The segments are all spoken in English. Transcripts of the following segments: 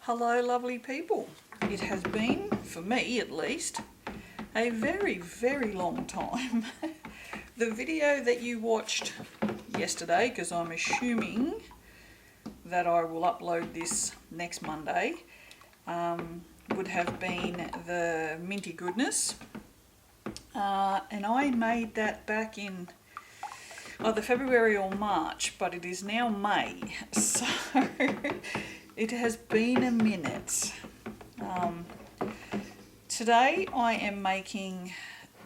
Hello lovely people. It has been, for me at least, a very, very long time. The video that you watched yesterday, because I'm assuming that I will upload this next Monday, would have been the minty goodness. And I made that back in either February or March, but it is now May, so it has been a minute. Today I am making,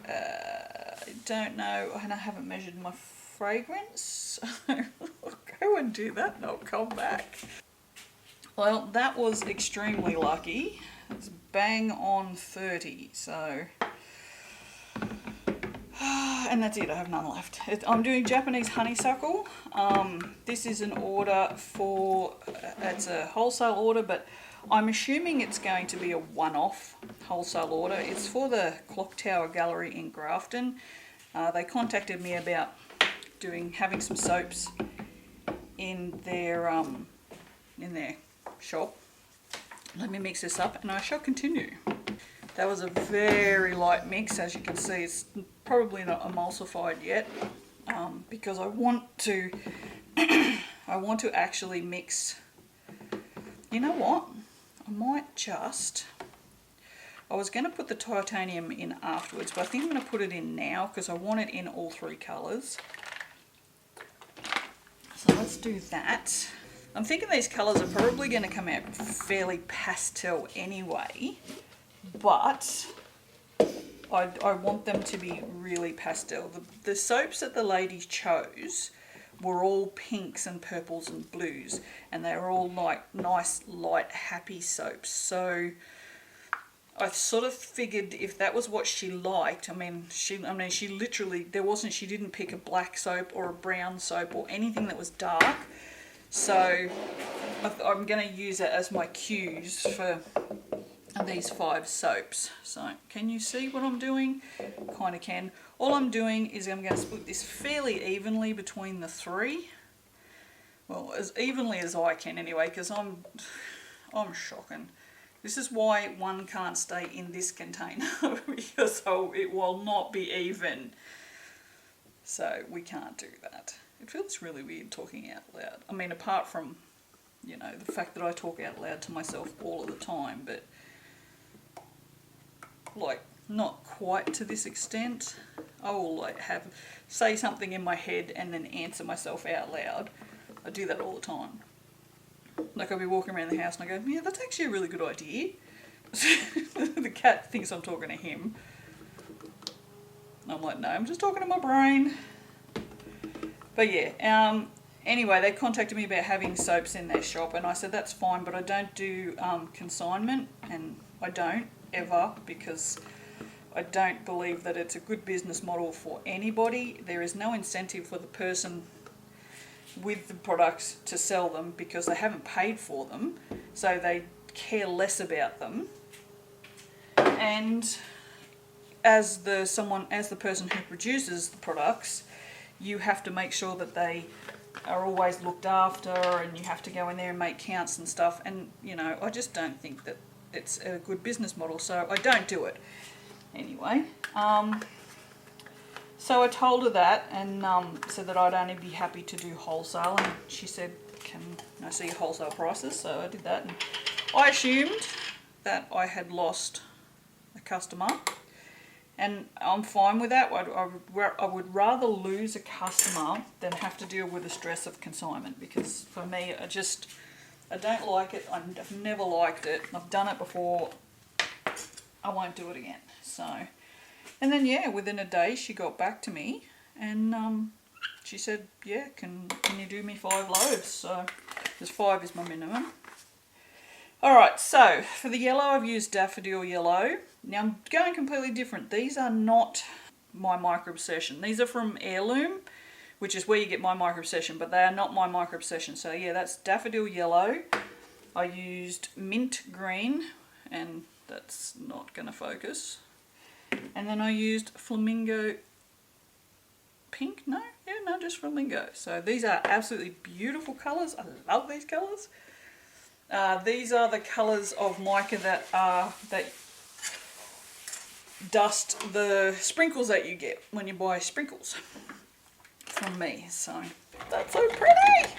I don't know, and I haven't measured my fragrance, so I'll go and do that and I'll come back. Well, that was extremely lucky. It's bang on 30, so... and that's it, I have none left. I'm doing Japanese honeysuckle. This is an order for, it's a wholesale order, but I'm assuming it's going to be a one-off wholesale order. It's for the Clock Tower Gallery in Grafton. They contacted me about having some soaps in their shop. Let me mix this up and I shall continue. That was a very light mix, as you can see. It's probably not emulsified yet, because I want to I want to actually mix. You know what? I might just, I was going to put the titanium in afterwards, but I think I'm going to put it in now because I want it in all three colours. So let's do that. I'm thinking these colours are probably going to come out fairly pastel anyway, but I want them to be really pastel. The soaps that the ladies chose were all pinks and purples and blues, and they were all like nice, light, happy soaps. So I sort of figured if that was what she liked, she literally, she didn't pick a black soap or a brown soap or anything that was dark. So I'm going to use it as my cues for these 5 soaps. So can you see what I'm doing? Kind of can. All I'm doing is I'm going to split this fairly evenly between the 3. Well, as evenly as I can anyway, because I'm shocking. This is why one can't stay in this container, because it will not be even. So we can't do that. It feels really weird talking out loud. I mean, apart from, you know, the fact that I talk out loud to myself all of the time, but like not quite to this extent. I will like say something in my head and then answer myself out loud. I do that all the time. Like I'll be walking around the house and I go, yeah, that's actually a really good idea. The cat thinks I'm talking to him. I'm like, no, I'm just talking to my brain. But yeah, anyway, they contacted me about having soaps in their shop, and I said that's fine, but I don't do consignment, and I don't ever, because I don't believe that it's a good business model for anybody. There is no incentive for the person with the products to sell them because they haven't paid for them, so they care less about them. And as the person who produces the products, you have to make sure that they are always looked after, and you have to go in there and make counts and stuff, and you know, I just don't think that it's a good business model, so I don't do it. Anyway, so I told her that, and said that I'd only be happy to do wholesale, and she said, can I see your wholesale prices? So I did that, and I assumed that I had lost a customer. And I'm fine with that. I would rather lose a customer than have to deal with the stress of consignment, because for me, I don't like it. I've never liked it. I've done it before. I won't do it again. So, and then yeah, within a day she got back to me, and she said, yeah, can you do me 5 loaves? So, because 5 is my minimum. Alright, so for the yellow I've used daffodil yellow. Now I'm going completely different. These are not my Micro Obsession. These are from Heirloom, which is where you get my Micro Obsession, but they are not my Micro Obsession. So yeah, that's daffodil yellow. I used mint green, and that's not going to focus. And then I used flamingo pink. No, just flamingo. So these are absolutely beautiful colours. I love these colours. These are the colours of mica that dust the sprinkles that you get when you buy sprinkles from me. So that's so pretty.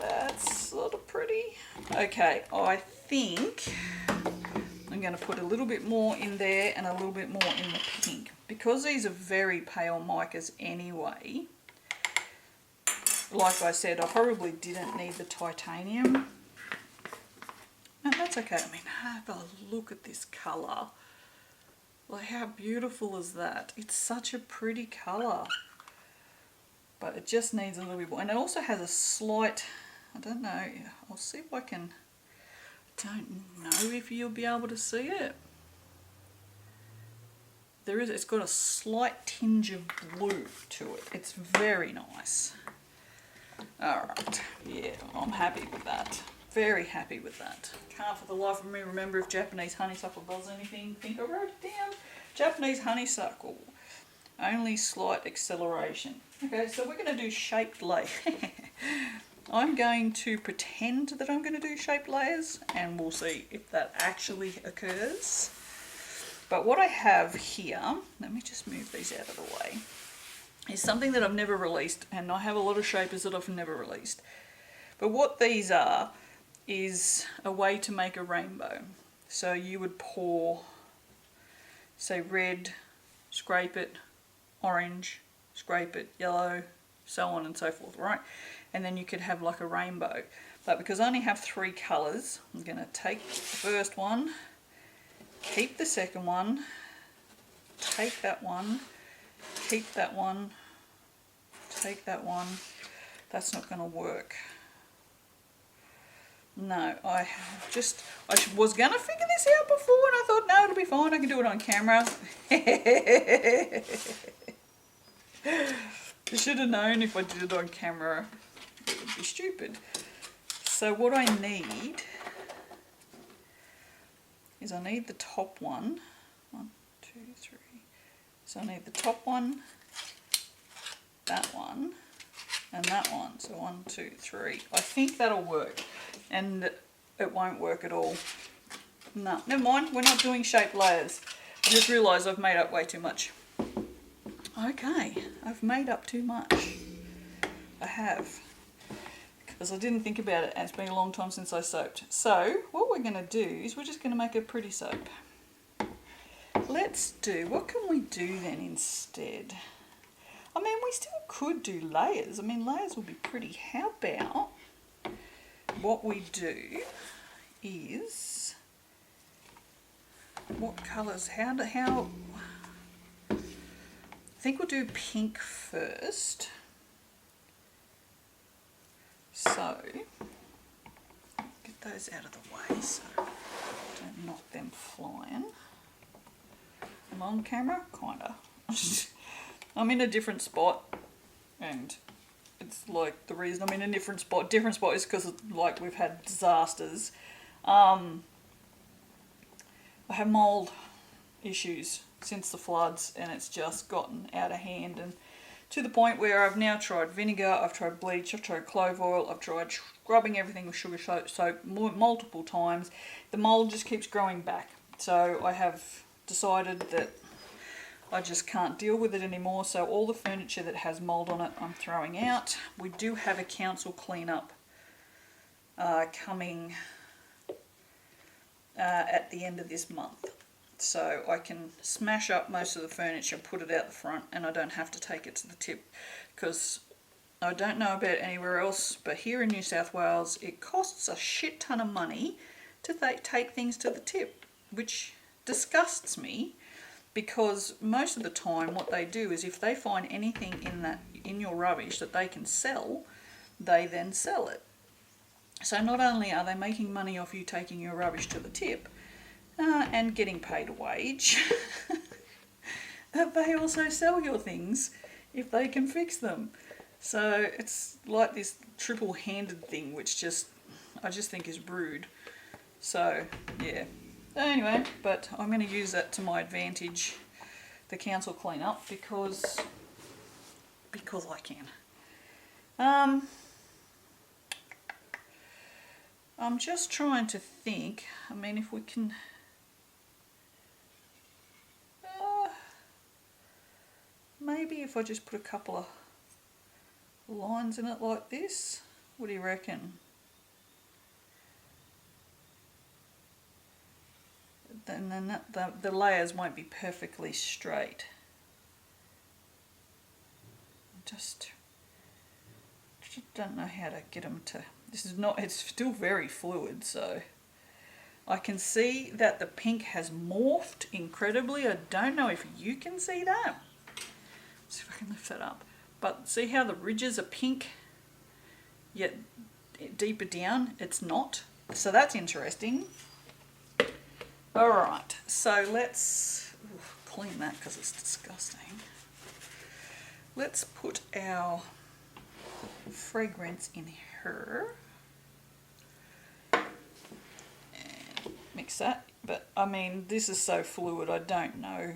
That's sort of pretty. Okay, I think I'm going to put a little bit more in there and a little bit more in the pink. Because these are very pale micas anyway, like I said, I probably didn't need the titanium. And that's okay. I mean, have a look at this colour. Like, how beautiful is that? It's such a pretty colour. But it just needs a little bit more. And it also has a slight, I don't know, I'll see if I can, I don't know if you'll be able to see it. There is, it's got a slight tinge of blue to it. It's very nice. Alright, yeah, I'm happy with that. Very happy with that. Can't for the life of me remember if Japanese honeysuckle does anything. I think I wrote it down. Japanese honeysuckle. Only slight acceleration. Okay, so we're going to do shaped layers. I'm going to pretend that I'm going to do shaped layers and we'll see if that actually occurs. But what I have here, let me just move these out of the way, is something that I've never released, and I have a lot of shapers that I've never released. But what these are is a way to make a rainbow. So you would pour, say, red, scrape it, orange, scrape it, yellow, so on and so forth, right? And then you could have like a rainbow. But because I only have 3 colours, I'm going to take the first one, keep the second one, take that one, keep that one, take that one. That's not going to work. No, I was going to figure this out before and I thought, no, it'll be fine, I can do it on camera. You should have known if I did it on camera, it would be stupid. So what I need is I need the top one. 1, 2, 3. So I need the top one, that one, and that one. So 1, 2, 3. I think that'll work. And it won't work at all. No, never mind. We're not doing shaped layers. I just realised I've made up way too much. Okay, I've made up too much. I have. Because I didn't think about it and it's been a long time since I soaped. So what we're going to do is we're just going to make a pretty soap. Let's do, what can we do then instead? I mean, we still could do layers. I mean, layers would be pretty. How about what we do is, what colours, I think we'll do pink first. So, get those out of the way so don't knock them flying. Am I on camera? Kinda. I'm in a different spot and it's like the reason I'm in a different spot is because like we've had disasters. I have mold issues since the floods and it's just gotten out of hand, and to the point where I've now tried vinegar, I've tried bleach, I've tried clove oil, I've tried scrubbing everything with sugar soap multiple times. The mold just keeps growing back. So I have decided that I just can't deal with it anymore. So all the furniture that has mold on it, I'm throwing out. We do have a council cleanup coming at the end of this month. So I can smash up most of the furniture, put it out the front, and I don't have to take it to the tip. Because I don't know about anywhere else, but here in New South Wales, it costs a shit ton of money to take things to the tip, which disgusts me. Because most of the time what they do is if they find anything in your rubbish that they can sell, they then sell it. So not only are they making money off you taking your rubbish to the tip and getting paid a wage, they also sell your things if they can fix them. So it's like this triple-handed thing, which I just think is rude. So yeah. Anyway, but I'm going to use that to my advantage, the council cleanup, because I can. I'm just trying to think, I mean, if we can, maybe if I just put a couple of lines in it like this, what do you reckon? Then the layers won't be perfectly straight. Just don't know how to get them to, this is not, it's still very fluid, so I can see that the pink has morphed incredibly. I don't know if you can see that. Let's see if I can lift that up. But see how the ridges are pink, yet deeper down it's not. So that's interesting. All right, so let's clean that because it's disgusting. Let's put our fragrance in here and mix that. But I mean, this is so fluid, I don't know.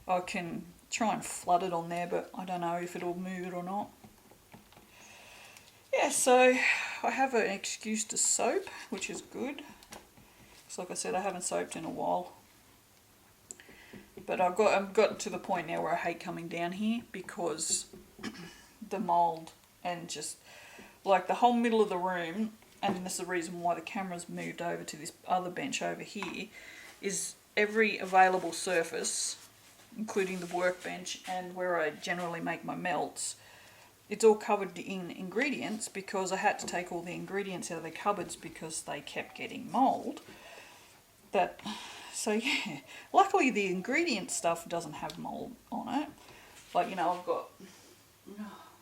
I can try and flood it on there, but I don't know if it'll move it or not. Yeah, so I have an excuse to soap, which is good. So like I said, I haven't soaped in a while. But I've got to the point now where I hate coming down here because the mould and just like the whole middle of the room, and this is the reason why the camera's moved over to this other bench over here, is every available surface, including the workbench and where I generally make my melts, it's all covered in ingredients because I had to take all the ingredients out of the cupboards because they kept getting mould. So yeah, luckily the ingredient stuff doesn't have mould on it. Like, you know, I've got,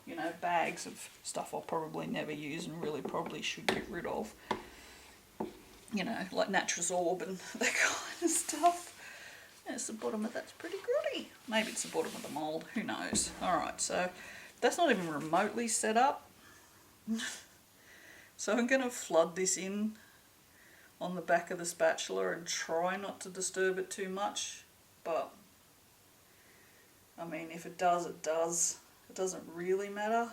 you know, bags of stuff I'll probably never use and really probably should get rid of. You know, like Natrasorb and that kind of stuff. Yes, the bottom of that's pretty gritty. Maybe it's the bottom of the mould, who knows. Alright, so that's not even remotely set up. So I'm going to flood this in on the back of the spatula and try not to disturb it too much, but I mean, if it does, it does. It doesn't really matter.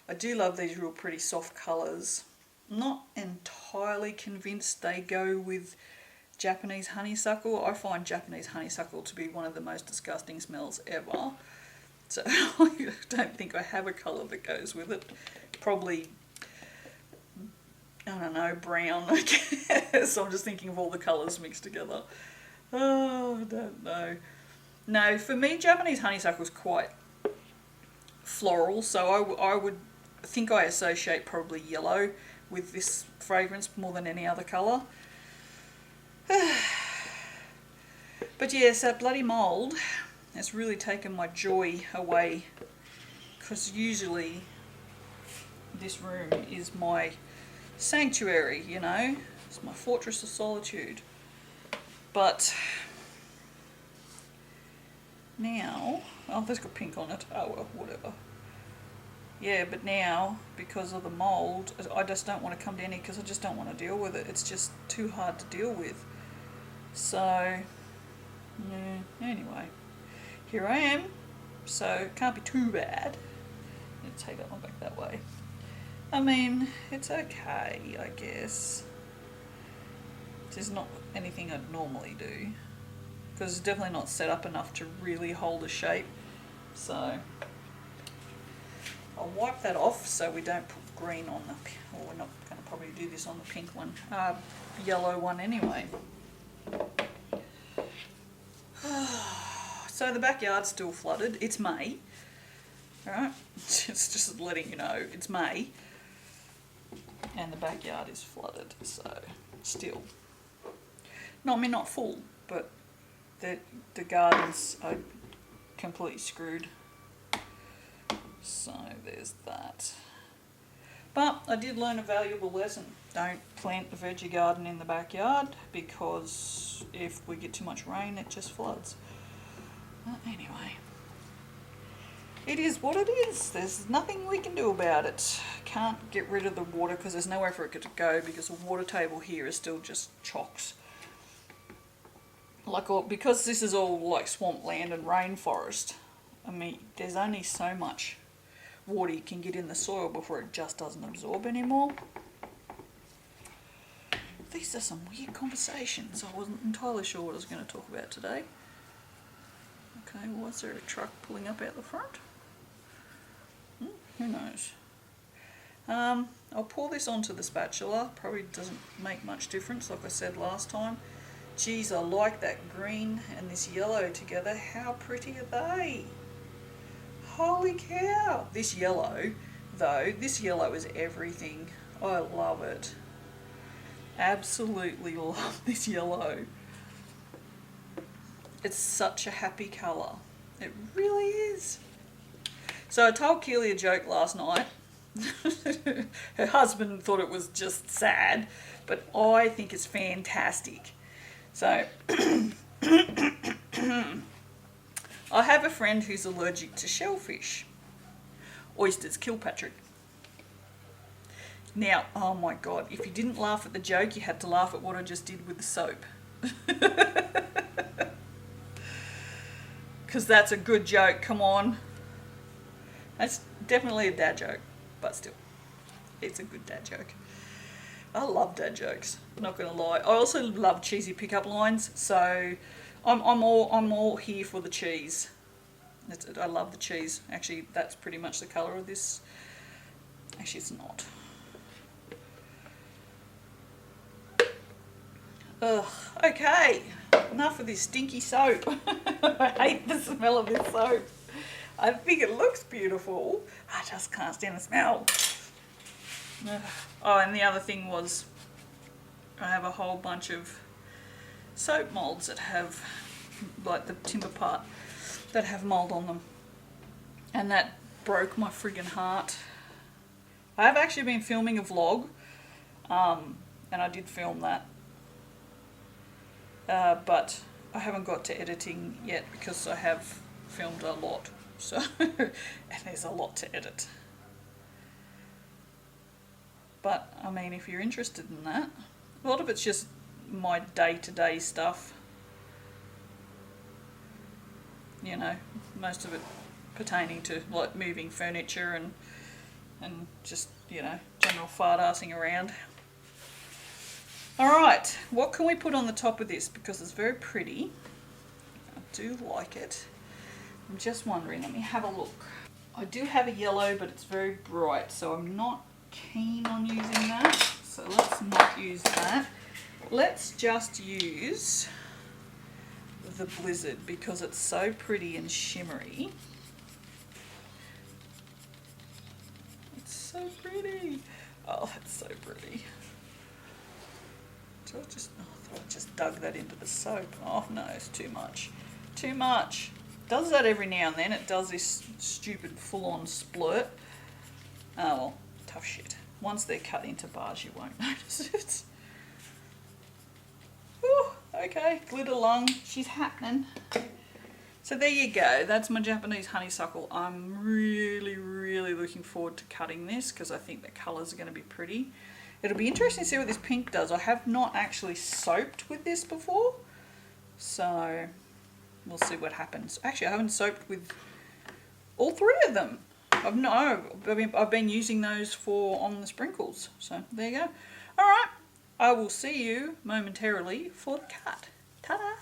I do love these real pretty soft colours. I'm not entirely convinced they go with Japanese honeysuckle. I find Japanese honeysuckle to be one of the most disgusting smells ever, so I don't think I have a colour that goes with it. Probably, I don't know, brown, I guess. I'm just thinking of all the colours mixed together. Oh, I don't know. No, for me, Japanese honeysuckle is quite floral, so I would think I associate probably yellow with this fragrance more than any other colour. But yes, that bloody mould has really taken my joy away, because usually this room is my sanctuary, you know, it's my fortress of solitude. But now, oh, that's got pink on it, oh well, whatever. Yeah, but now, because of the mould, I just don't want to come down here because I just don't want to deal with it. It's just too hard to deal with. So, yeah, anyway, here I am. So, it can't be too bad. Let's take that one back that way. I mean, it's okay, I guess. It's not anything I'd normally do, because it's definitely not set up enough to really hold a shape. So I'll wipe that off so we don't put green on the, or we're not going to probably do this on the pink one, yellow one anyway. So the backyard's still flooded. It's May. Alright, it's just letting you know it's May. And the backyard is flooded, so still. No, I mean not full, but the gardens are completely screwed. So there's that. But I did learn a valuable lesson. Don't plant the veggie garden in the backyard, because if we get too much rain it just floods. Anyway, it is what it is. There's nothing we can do about it. Can't get rid of the water because there's nowhere for it to go, because the water table here is still just chocks. Like, because this is all like swampland and rainforest, I mean, there's only so much water you can get in the soil before it just doesn't absorb anymore. these are some weird conversations. I wasn't entirely sure what I was going to talk about today. Okay, was there a truck pulling up out the front? Who knows? I'll pour this onto the spatula. Probably doesn't make much difference, like I said last time. Geez, I like that green and this yellow together. How pretty are they? Holy cow! This yellow, though, this yellow is everything. I love it. Absolutely love this yellow. It's such a happy colour. It really is. So I told Keely a joke last night. Her husband thought it was just sad, but I think it's fantastic. So I have a friend who's allergic to shellfish. Oysters kill Patrick. Now, oh my God, if you didn't laugh at the joke, you had to laugh at what I just did with the soap. Because that's a good joke, come on. That's definitely a dad joke, but still, it's a good dad joke. I love dad jokes, not gonna lie. I also love cheesy pickup lines, so I'm all here for the cheese. I love the cheese. Actually, that's pretty much the colour of this. Actually, it's not. Ugh, okay, enough of this stinky soap. I hate the smell of this soap. I think it looks beautiful. I just can't stand the smell. Ugh. Oh, and the other thing was, I have a whole bunch of soap moulds that have, like the timber part, that have mould on them. And that broke my friggin' heart. I have actually been filming a vlog, and I did film that. But I haven't got to editing yet because I have filmed a lot. So, and there's a lot to edit. But, I mean, if you're interested in that, a lot of it's just my day-to-day stuff. You know, most of it pertaining to, like, moving furniture and just, you know, general fart-arsing around. Alright, what can we put on the top of this? Because it's very pretty. I do like it. I'm just wondering, let me have a look. I do have a yellow, but it's very bright, so I'm not keen on using that. So let's not use that. Let's just use the Blizzard because it's so pretty and shimmery. It's so pretty. Oh, it's so pretty. So I thought I just dug that into the soap. Oh no, it's too much. Too much. Does that every now and then. It does this stupid full-on splurt. Oh well, tough shit. Once they're cut into bars, you won't notice it. Whew, okay, glitter lung, she's happening. So there you go. That's my Japanese honeysuckle. I'm really, really looking forward to cutting this because I think the colours are going to be pretty. It'll be interesting to see what this pink does. I have not actually soaped with this before, so we'll see what happens. Actually, I haven't soaped with all three of them. I've been using those on the sprinkles. So there you go. All right, I will see you momentarily for the cut. Ta-da!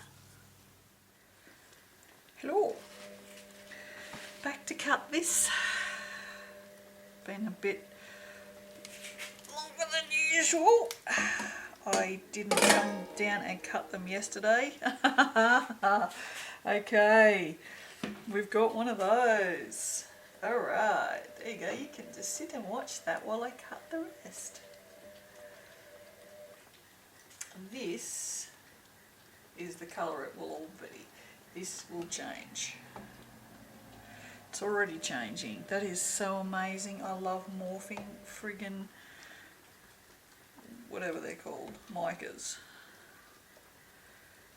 Hello. Back to cut this. Been a bit longer than usual. I didn't come down and cut them yesterday. Okay, we've got one of those. Alright, there you go. You can just sit and watch that while I cut the rest. This is the colour it will all be. This will change. It's already changing. That is so amazing. I love morphing friggin' whatever they're called, micas.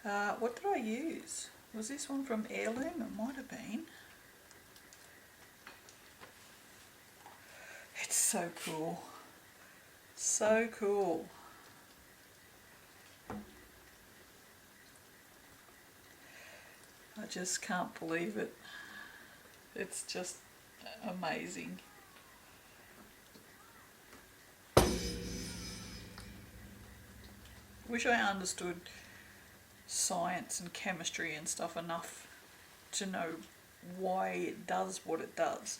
What did I use? Was this one from Heirloom? It might have been. It's so cool. So cool. I just can't believe it. It's just amazing. wish I understood science and chemistry and stuff enough to know why it does what it does.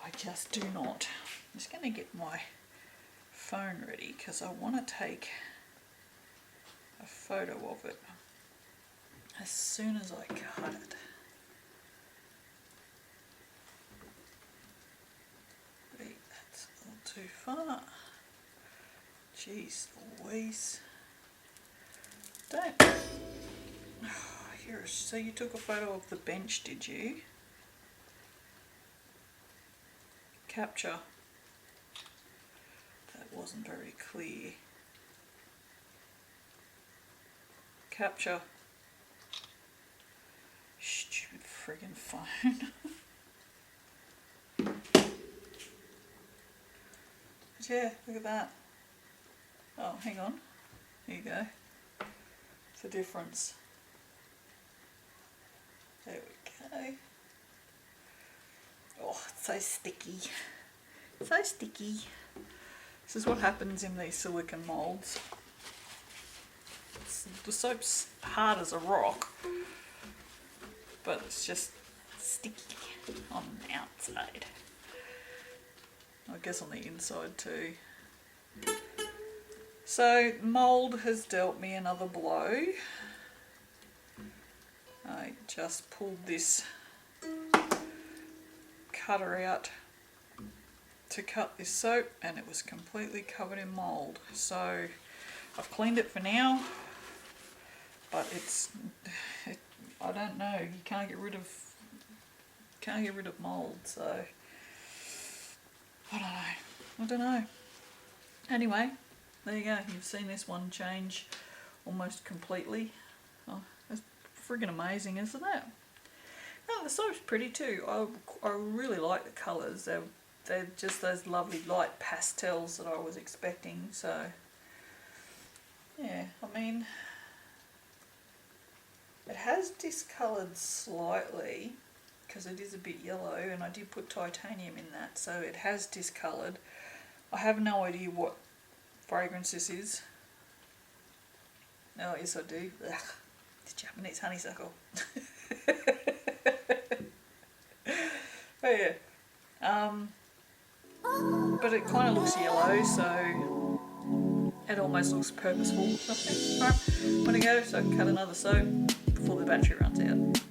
I just do not. I'm just going to get my phone ready because I want to take a photo of it as soon as I cut it. Wait, that's a little too far. Jeez Louise. Don't. Here, so you took a photo of the bench, did you? Capture. That wasn't very clear. Capture. Stupid friggin' phone. But yeah, look at that. Oh, hang on. Here you go. It's the difference. There we go. Oh, it's so sticky. So sticky. This is what happens in these silicone moulds. The soap's hard as a rock, but it's just sticky on the outside. I guess on the inside too. So mould has dealt me another blow. I just pulled this cutter out to cut this soap and it was completely covered in mould. So I've cleaned it for now, but I don't know, you can't get rid of mould, so I don't know. Anyway, there you go, you've seen this one change almost completely. Oh, that's friggin' amazing, isn't it? No, the soap's pretty too. I really like the colours. They're just those lovely light pastels that I was expecting. So yeah, I mean, it has discoloured slightly because it is a bit yellow, and I did put titanium in that, so it has discoloured. I have no idea what fragrance this is. Oh yes I do. Ugh, it's Japanese honeysuckle. But yeah, but it kind of looks yellow, so it almost looks purposeful. So, alright, I'm gonna go so I can cut another soap before the battery runs out.